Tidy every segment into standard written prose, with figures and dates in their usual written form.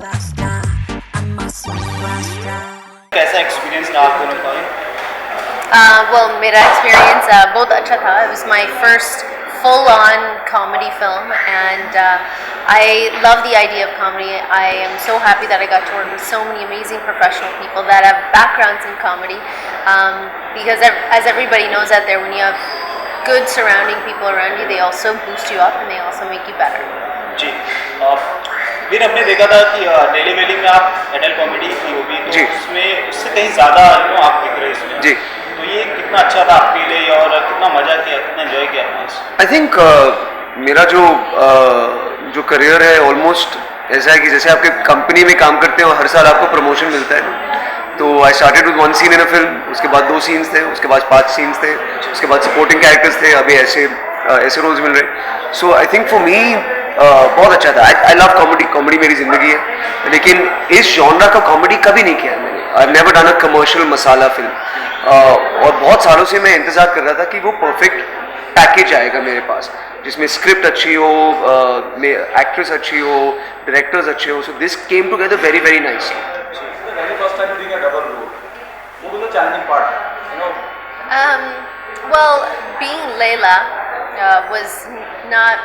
superstar. I'm a superstar. कैसा experience रहा आप दोनों का? Well, मेरा experience बहुत अच्छा था. It was my first full-on comedy film, and I love the idea of comedy. I am so happy that I got to work with so many amazing professional people that have backgrounds in comedy. Because as everybody knows out there, when you have good surrounding people around you, they also boost you up and they also make you better. जी, फिर हमने देखा था कि daily वेली में आप adult comedy की होगी, तो उसमें उससे कहीं ज़्यादा आप दिख रहे इसमें जी. तो ये कितना अच्छा था आपके लिए और कितना मजा किया, कितना एंजॉय किया आपने? आई थिंक मेरा जो करियर है ऑलमोस्ट ऐसा है कि जैसे आपके कंपनी में काम करते हैं और हर साल आपको प्रमोशन मिलता है. तो I started with 1 seen in a film, उसके बाद 2 सीन्स थे, उसके बाद 5 सीन्स थे, उसके बाद सपोर्टिंग कैरेक्टर्स थे, अभी ऐसे रोल्स मिल रहे. सो आई थिंक फॉर मी बहुत अच्छा था. आई लव कॉमेडी मेरी ज़िंदगी है, लेकिन इस जॉनरा का कॉमेडी कभी नहीं किया मैंने. I never done a commercial masala film. और बहुत सालों से मैं इंतज़ार कर रहा था कि वो परफेक्ट पैकेज आएगा मेरे पास, जिसमें स्क्रिप्ट अच्छी हो, एक्ट्रेस अच्छी हो, डायरेक्टर्स अच्छे हो. So this came together very very nicely. First time doing a double role. What was the challenging part? Well, being Layla was not.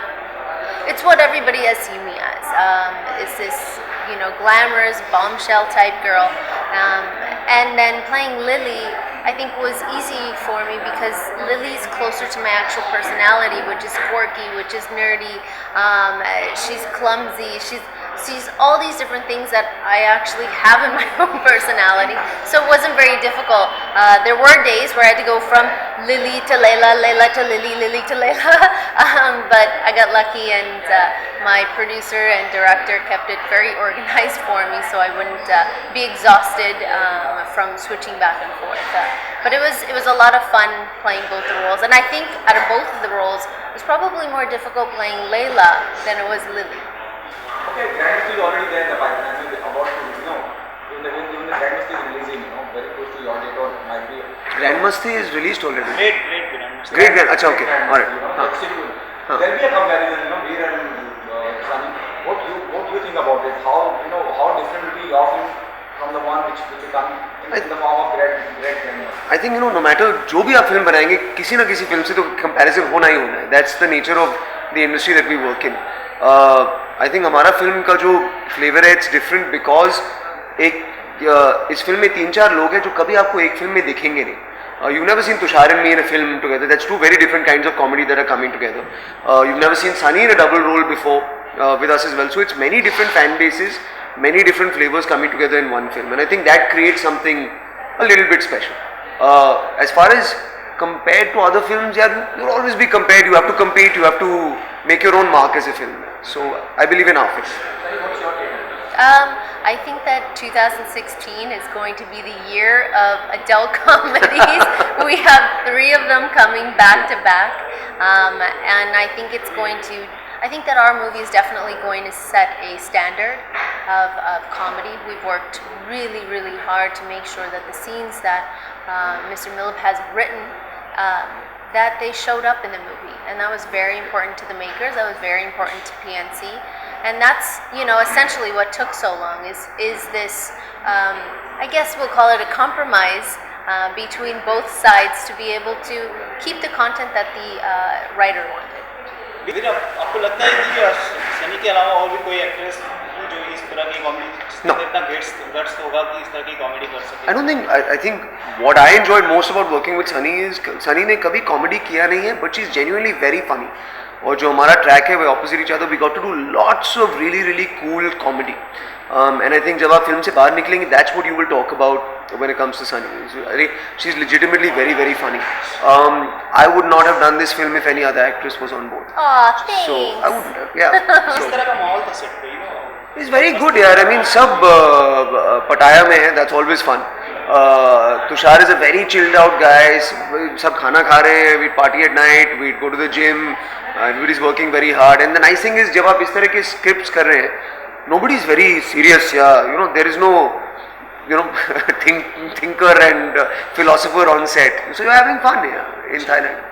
It's what everybody has seen me as. It's this, glamorous bombshell type girl, and then playing Lily, I think was easy for me because Lily's closer to my actual personality, which is quirky, which is nerdy. She's clumsy. She's all these different things that I actually have in my own personality. So it wasn't very difficult. There were days where I had to go from Lily to Layla, Layla to Lily, Lily to Layla. But I got lucky, and my producer and director kept it very organized for me, so I wouldn't be exhausted from switching back and forth. But it was a lot of fun playing both the roles, and I think out of both of the roles, it was probably more difficult playing Layla than it was Lily. Okay, Grandmaster is already there in the pipeline. About to, even the Grandmaster is releasing, very close to your date, or might be. Grandmaster is released already. Great Grandmaster. Great. अच्छा, okay, all right. There'll be a comparison, Veer and Sunny. What do you think about it? How different will be your film from the one which will come in the form of Great Grandmaster? I think no matter जो भी आप film बनाएंगे, किसी ना किसी film से तो comparison होना ही होना है. That's the nature of the industry that we work in. I think हमारा फिल्म का जो फ्लेवर है इट्स डिफरेंट बिकॉज इस फिल्म में 3-4 लोग हैं जो कभी आपको एक फिल्म में दिखेंगे नहीं. You've never seen Tusshar and me in a film together. That's 2 very different kinds of comedy that are coming together. You've never seen Sunny in a double role before with us as well. So it's many different fan bases, many different flavors coming together in one film, and I think that creates something a little bit special. As far as compared to other films, you'll always be compared. You have to compete. You have to make your own mark as a film. So I believe in our film. I think that 2016 is going to be the year of adult comedies. We have 3 of them coming back to back, and I think it's going to. I think that our movie is definitely going to set a standard of comedy. We've worked really, really hard to make sure that the scenes that Mr. Millip has written, that they showed up in the movie, and that was very important to the makers. That was very important to PNC, and that's essentially what took so long. Is this? I guess we'll call it a compromise between both sides to be able to keep the content that the writer wanted. आपको लगता है कि सनी के अलावा और भी कोई actress जो इस तरह की कॉमेडी इतना गट्स होगा कि इस तरह की कॉमेडी कर सके? I don't think. I think what I enjoyed most about working with Sunny is Sunny ने कभी कॉमेडी किया नहीं है, but she is genuinely very funny. और जो हमारा ट्रैक है वो opposite each other. We got to do lots of really cool comedy, and I think जब आप फिल्म से बाहर निकलेंगे that's what you will talk about when it comes to Sunny. She's legitimately very funny. I would not have done this film if any other actress was on board. Thanks. So I wouldn't have. Yeah. इस तरह का माहौल था set पे, It's very good, yaar. I mean, सब पटाया में है. That's always fun. Tushar is a very chilled out guy. सब खाना खा रहे हैं. We party at night. We go to the gym. Everybody's working very hard. And the nice thing is, जब आप इस तरह के scripts कर रहे हैं, nobody is very serious. Yeah, there is no thinker and philosopher on set. So you're having fun in Thailand.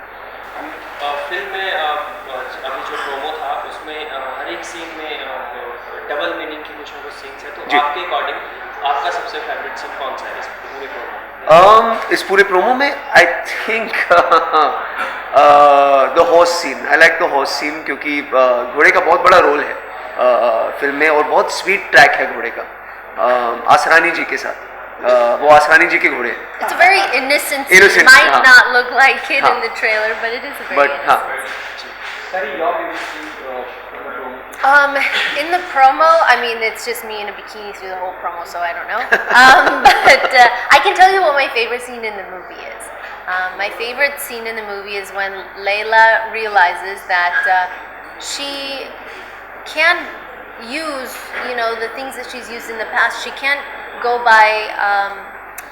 Film में अभी जो प्रोमो था उसमें हर एक सीन में डबल मीनिंग इनके कुछ ना कुछ सीन्स है, तो जी। आपके अकॉर्डिंग आपका सबसे फेवरेट सीन कौन सा है इस पूरे प्रोग्राम? इस पूरे प्रोमो में I think the horse scene, I like the horse scene, क्योंकि घोड़े का बहुत बड़ा रोल है फिल्म में, और बहुत स्वीट ट्रैक है घोड़े का आसरानी जी के साथ। वो आसरानी जी के घोड़े हैं, It's a very innocent scene. Innocent, Might हाँ. not look like it हाँ. in the trailer, but it is a very but हाँ, innocent. Sorry, your favorite scene from the promo? In the promo, I mean, it's just me in a bikini through the whole promo, so I don't know. But I can tell you what my favorite scene in the movie is. My favorite scene in the movie is when Layla realizes that she can use, the things that she's used in the past. She can't go by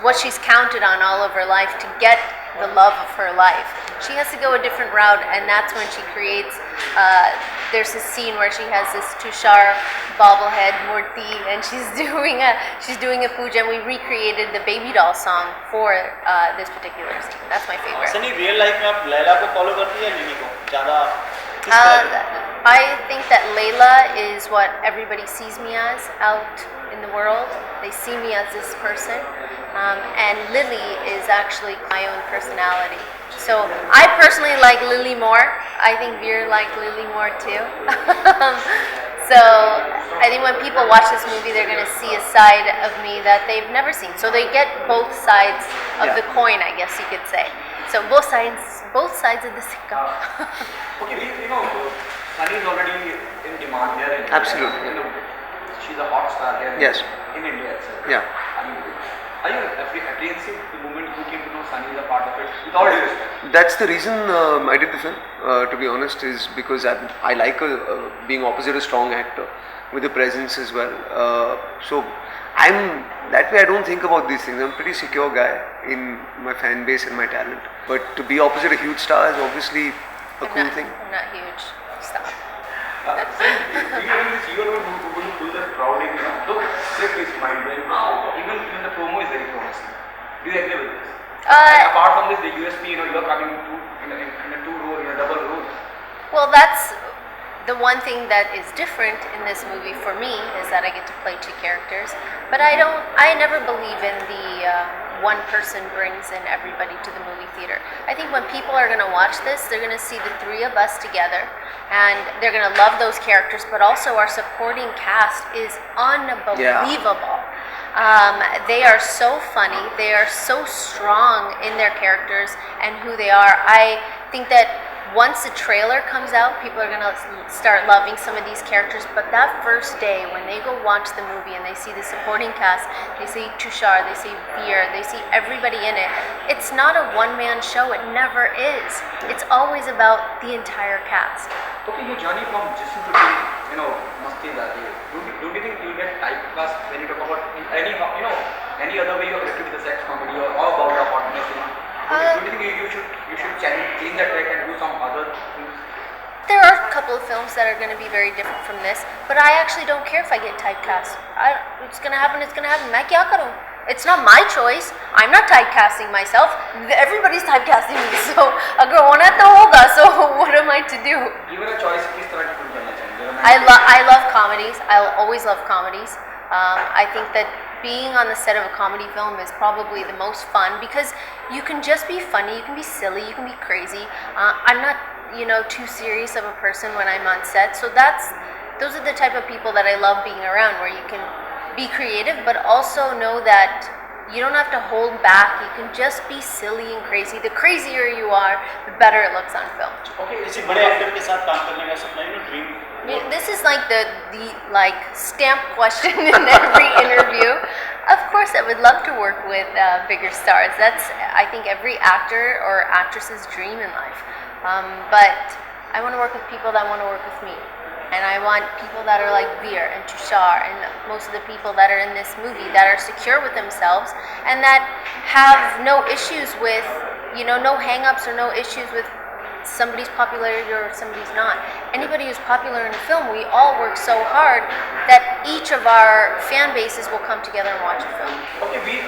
what she's counted on all of her life to get the love of her life. She has to go a different route, and that's when she creates. There's this scene where she has this Tusshar bobblehead murti, and she's doing a puja, and we recreated the baby doll song for this particular scene. That's my favorite. Sunny real life में आप लैला को follow करती है या lily को ज़्यादा? किस तरह के? I think that Layla is what everybody sees me as out in the world. They see me as this person. And Lily is actually my own personality. So I personally like Lily more. I think Veer liked Lily more too. So I think when people watch this movie, they're going to see a side of me that they've never seen. So they get both sides of Yeah. the coin, I guess you could say. So both sides of the sikka. Okay, Sunny is already in demand here. Absolutely. She's a hot star here Yes. in India itself. Yeah. Are you apprehensive the moment you came to know Sunny is a part of it? With all due respect. That's the reason I did the film, to be honest, is because I like being opposite a strong actor with a presence as well. So I'm that way. I don't think about these things. I'm a pretty secure guy in my fan base and my talent. But to be opposite a huge star is obviously a cool thing. I'm not huge. Stop. You are the one who will pull the crowd in. Look, script is mind-blowing. Even the promo is very promising. Do you agree with this? And apart from this, the USP, you're coming in a two role, in a double role. Well, that's the one thing that is different in this movie for me is that I get to play two characters. But I never believe in the one person brings in everybody to the movie theater. I think when people are going to watch this, they're going to see the three of us together, and they're going to love those characters, but also our supporting cast is unbelievable. They are so funny, they are so strong in their characters and who they are. I think that once the trailer comes out, people are going to start loving some of these characters, but that first day when they go watch the movie and they see the supporting cast, they see Tusshar, they see Veer, they see everybody in it, it's not a one-man show, it never is. It's always about the entire cast. Okay, your journey from Jism to Mastizaade, don't you think you'll get typecast when you talk about any other way you have written the sex comedy or about the hotness? Don't you think you should change that track and do some other things? There are a couple of films that are going to be very different from this, but I actually don't care if I get typecast. It's going to happen, it's going to happen. मैं क्या करूँ? It's not my choice. I'm not typecasting myself. Everybody's typecasting me. So अगर होना तो होगा. So what am I to do? Given a choice, किस तरह की फिल्म करना चाहिए? I love comedies. I'll always love comedies. I think that being on the set of a comedy film is probably the most fun because you can just be funny, you can be silly, you can be crazy. I'm not, too serious of a person when I'm on set. So those are the type of people that I love being around, where you can be creative, but also know that you don't have to hold back. You can just be silly and crazy. The crazier you are, the better it looks on film. Okay, किसी बड़े actor के साथ काम करने का सपना dream? This is like the stamp question in every interview. Of course, I would love to work with bigger stars. That's, I think, every actor or actress's dream in life. But I want to work with people that want to work with me. And I want people that are like Veer and Tusshar and most of the people that are in this movie that are secure with themselves and that have no issues with, no hang-ups or no issues with somebody's popularity or somebody's not. Anybody who's popular in a film, we all work so hard that each of our fan bases will come together and watch a film. Okay,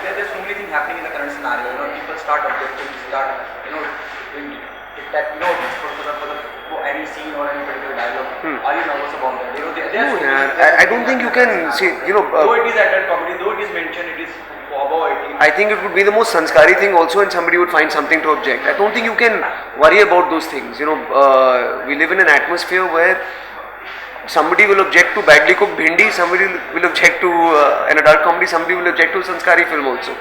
there's so many things happening in the current scenario. People start objecting, start, doing that, for the for any scene or any particular dialogue? Are you nervous about that? You know, No, I don't think you can see, though it is adult comedy, though it is mentioned, it is for above 18. I think it would be the most sanskari thing also, and somebody would find something to object. I don't think you can worry about those things. We live in an atmosphere where somebody will object to badly cooked bhindi, somebody will object to an adult comedy, somebody will object to a sanskari film also.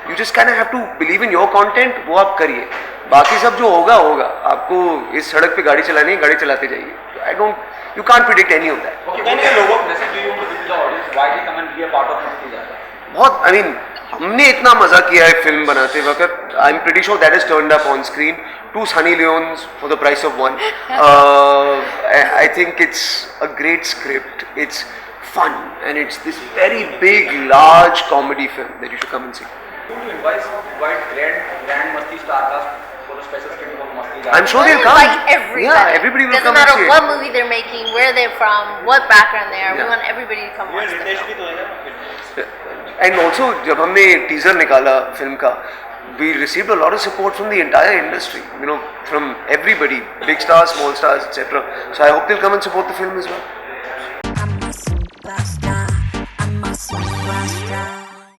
You just kind of have to believe in your content, वो आप करिए. बाकी सब जो होगा होगा. आपको इस सड़क पे गाड़ी चलानी है, गाड़ी चलाते जाइए. You can't predict any of that. Okay, what लोगों message do you want to give to the audience? Why they come and be a part of Mastizaade? बहुत, I mean, हमने इतना मजा किया है फिल्म बनाते वक्त. I'm pretty sure that is turned up on screen. 2 Sunny Leones for the price of 1. I think it's a great script. It's fun and it's this very big, large comedy film that you should come and see. Would you invite grand Masti star cast for a special screening of Mastizaade? I'm sure they'll We come. like everybody. Yeah, everybody will Doesn't come and matter see what it. movie they're making, where they're from, what background they are. Yeah. We want everybody to come ये watch the निर्देश भी film. तो है ना film. And also, जब हमने teaser निकाला film का, we received a lot of support from the entire industry. From everybody, big stars, small stars, etc. So I hope they'll come and support the film as well.